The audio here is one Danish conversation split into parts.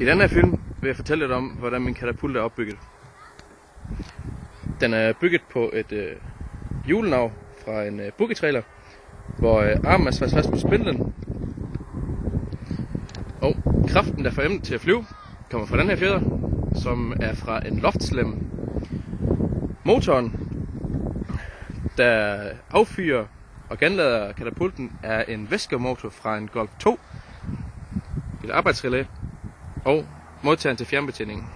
I den her film vil jeg fortælle lidt om, hvordan min katapult er opbygget. Den er bygget på et hjulenav fra en boogie-trailer, hvor armen er sat fast på spindlen. Og kraften, der får emnet til at flyve, kommer fra den her fjeder, som er fra en loftslem. Motoren, der affyrer og genlader katapulten, er en væskemotor fra en Golf 2, et arbejdsrelæ og modtageren til fjernbetjeningen.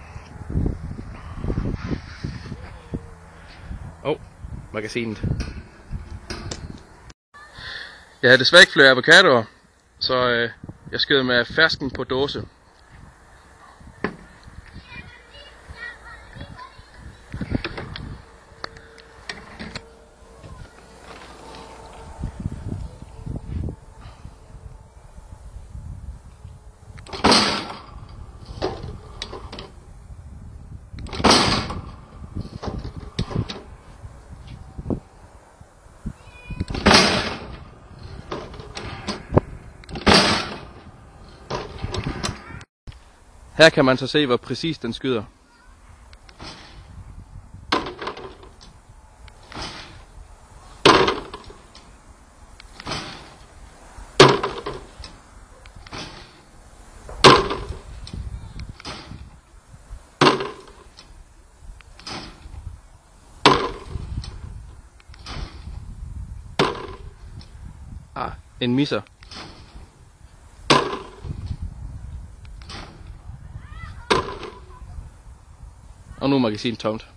Og magasinet. Jeg havde desværre ikke flere avocadoer, så jeg skød med fersken på dåse. Her kan man så se, hvor præcis den skyder. En misser. Og nu er magasinet tomt.